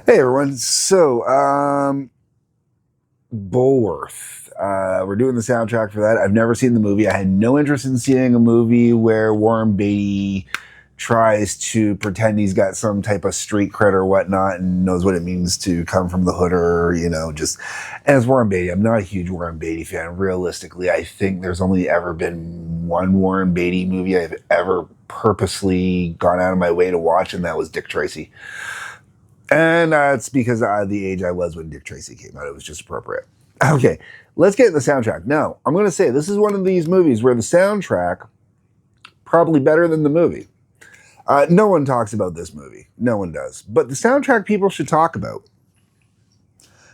Hey everyone. Bulworth. We're doing the soundtrack for that. I've never seen the movie. I had no interest in seeing a movie where Warren Beatty tries to pretend he's got some type of street cred or whatnot and knows what it means to come from the hood or, just. And it's Warren Beatty. I'm not a huge Warren Beatty fan. Realistically, I think there's only ever been one Warren Beatty movie I've ever purposely gone out of my way to watch, and that was Dick Tracy. And that's because the age I was when Dick Tracy came out. It was just appropriate. Okay, let's get in the soundtrack. Now, I'm going to say this is one of these movies where the soundtrack probably better than the movie. No one talks about this movie. No one does. But the soundtrack people should talk about.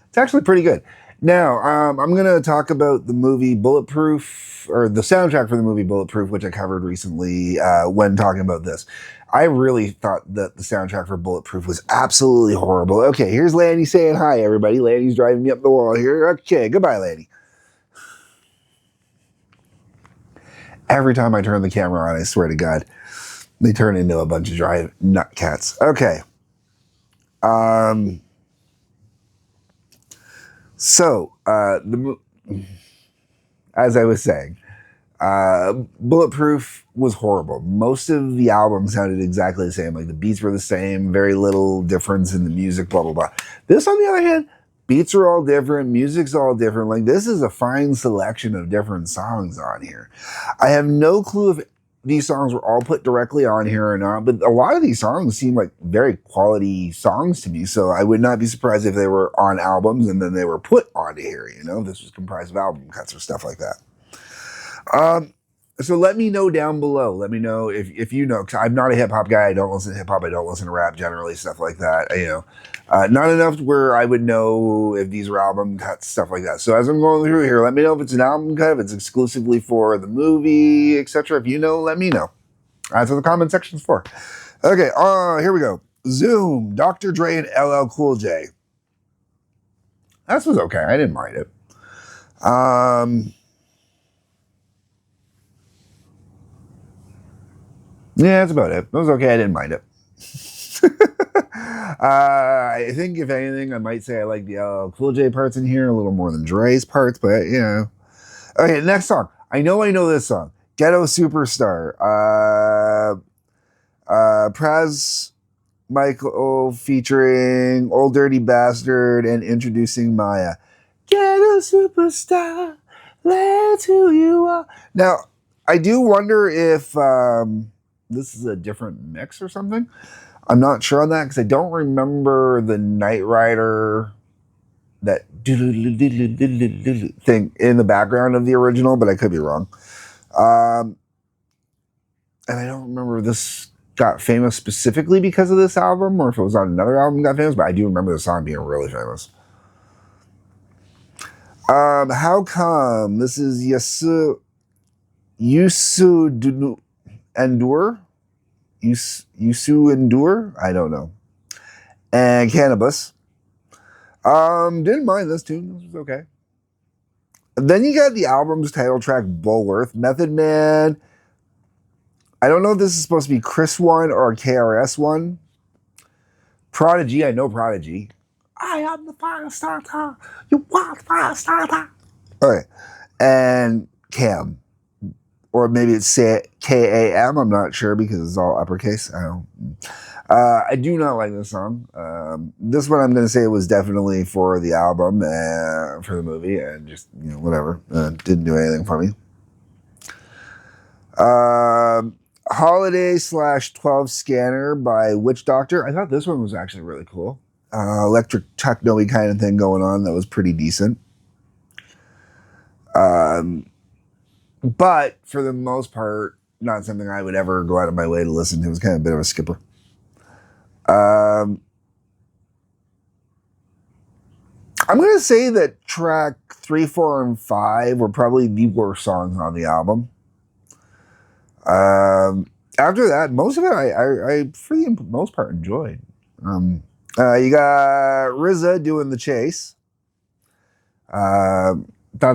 It's actually pretty good. Now, I'm going to talk about the movie Bulletproof, or the soundtrack for the movie Bulletproof, which I covered recently when talking about this. I really thought that the soundtrack for Bulletproof was absolutely horrible. Okay, here's Lanny saying hi, everybody. Lanny's driving me up the wall here. Okay, goodbye, Lanny. Every time I turn the camera on, I swear to God, they turn into a bunch of drive nut cats. Okay. Um, as I was saying, Bulletproof was horrible. Most of the album sounded exactly the same. Like the beats were the same, very little difference in the music, blah, blah, blah. This, on the other hand, beats are all different, music's all different. Like this is a fine selection of different songs on here. I have no clue if these songs were all put directly on here or not, but a lot of these songs seem like very quality songs to me. So I would not be surprised if they were on albums and then they were put onto here. This was comprised of album cuts or stuff like that. Um, so let me know down below. Let me know if you know. 'Cause I'm not a hip hop guy. I don't listen to hip hop. I don't listen to rap generally, stuff like that. Not enough where I would know if these were album cuts, stuff like that. So as I'm going through here, let me know if it's an album cut, if it's exclusively for the movie, etc. If you know, let me know. That's what the comment section's for. Okay, here we go. Zoom, Dr. Dre and LL Cool J. This was okay. I didn't mind it. Yeah, that's about it. It was okay. I didn't mind it. I think, if anything, I might say I like the Cool J parts in here a little more than Dre's parts, but Okay, next song. I know this song. Ghetto Superstar. Praz Michael featuring Old Dirty Bastard and introducing Maya. Ghetto Superstar, that's who you are. Now, I do wonder if this is a different mix or something. I'm not sure on that because I don't remember the Knight Rider, that thing in the background of the original, but I could be wrong. And I don't remember if this got famous specifically because of this album or if it was on another album got famous, but I do remember the song being really famous. How come this is Yusu Endure? Yusu Endure? I don't know. And Cannabis. Didn't mind this tune. This was okay. And then you got the album's title track, Bulworth. Method Man. I don't know if this is supposed to be Chris one or KRS one. Prodigy, I know Prodigy. I am the fire starter. You want fire starter. Okay. And Cam. Or maybe it's KAM. I'm not sure because it's all uppercase. I don't. I do not like this song. This one I'm going to say was definitely for the album, for the movie, and just whatever. Didn't do anything for me. Holiday /12 Scanner by Witch Doctor. I thought this one was actually really cool. Electric techno-y kind of thing going on that was pretty decent. But for the most part, not something I would ever go out of my way to listen to. It was kind of a bit of a skipper. I'm going to say that track 3, 4, and 5 were probably the worst songs on the album. After that, most of it I for the most part enjoyed. You got RZA doing The Chase. Thought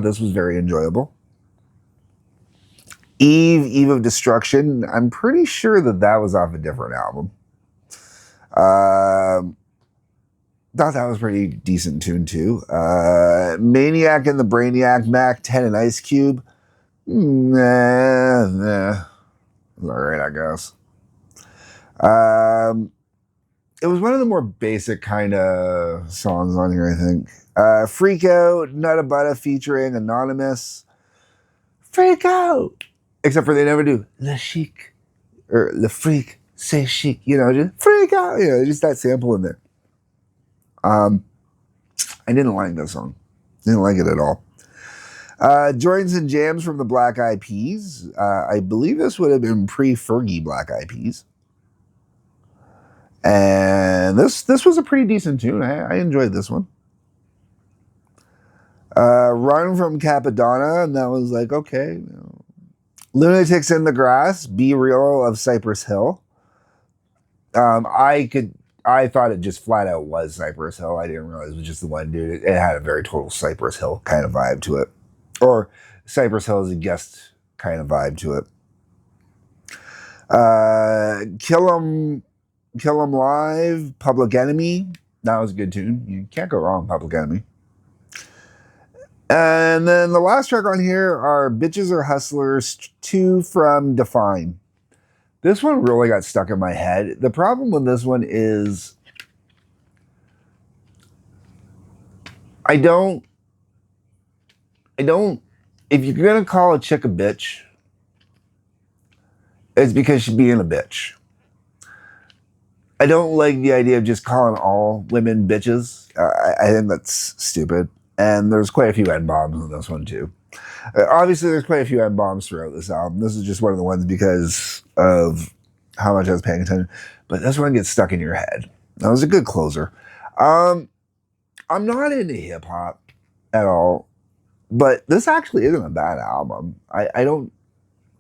this was very enjoyable. Eve of Destruction. I'm pretty sure that was off a different album. Thought that was pretty decent tune too. Maniac and the Brainiac, Mac 10 and Ice Cube. Nah. All right, I guess. Um, it was one of the more basic kind of songs on here, I think. Freak Out, Nutta Butta featuring Anonymous. Freak Out! Except for they never do Le Chic or Le Freak, say chic, just freak out, just that sample in there. I didn't like that song. Didn't like it at all. Joins and Jams from the Black Eyed Peas. I believe this would have been pre-Fergie Black Eyed Peas. And this was a pretty decent tune. I enjoyed this one. Run from Capadonna, and that was like, okay. Lunatics in the Grass, Be Real of Cypress Hill. I thought it just flat out was Cypress Hill. I didn't realize it was just the one dude. It had a very total Cypress Hill kind of vibe to it. Or Cypress Hill as a guest kind of vibe to it. Kill 'Em Live, Public Enemy. That was a good tune. You can't go wrong, Public Enemy. And then the last track on here are Bitches Are Hustlers 2 from Define. This one really got stuck in my head. The problem with this one is I don't, if you're going to call a chick a bitch, it's because she's being a bitch. I don't like the idea of just calling all women bitches. I think that's stupid. And there's quite a few N-bombs in this one too. Obviously, there's quite a few N-bombs throughout this album. This is just one of the ones because of how much I was paying attention. But this one gets stuck in your head. That was a good closer. I'm not into hip-hop at all. But this actually isn't a bad album. I don't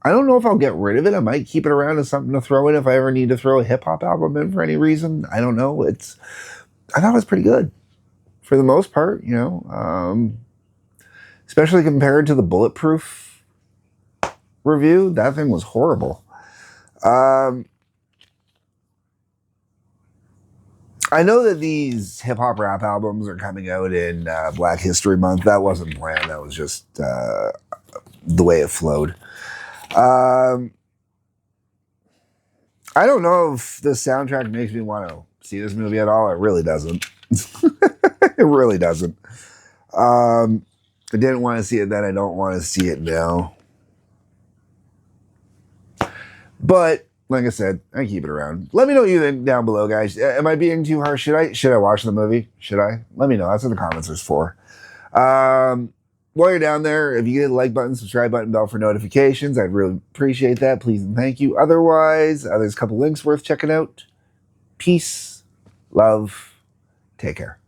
know if I'll get rid of it. I might keep it around as something to throw in if I ever need to throw a hip-hop album in for any reason. I don't know. I thought it was pretty good. For the most part, especially compared to the Bulletproof review, that thing was horrible. I know that these hip hop rap albums are coming out in Black History Month. That wasn't planned. That was just the way it flowed. I don't know if this soundtrack makes me want to see this movie at all. It really doesn't. It really doesn't. I didn't want to see it then. I don't want to see it now. But like I said, I keep it around. Let me know what you think down below, guys. Am I being too harsh? Should I watch the movie? Should I? Let me know. That's what the comments is for. While you're down there, if you get a like button, subscribe button, bell for notifications, I'd really appreciate that. Please and thank you. Otherwise, there's a couple links worth checking out. Peace, love, take care.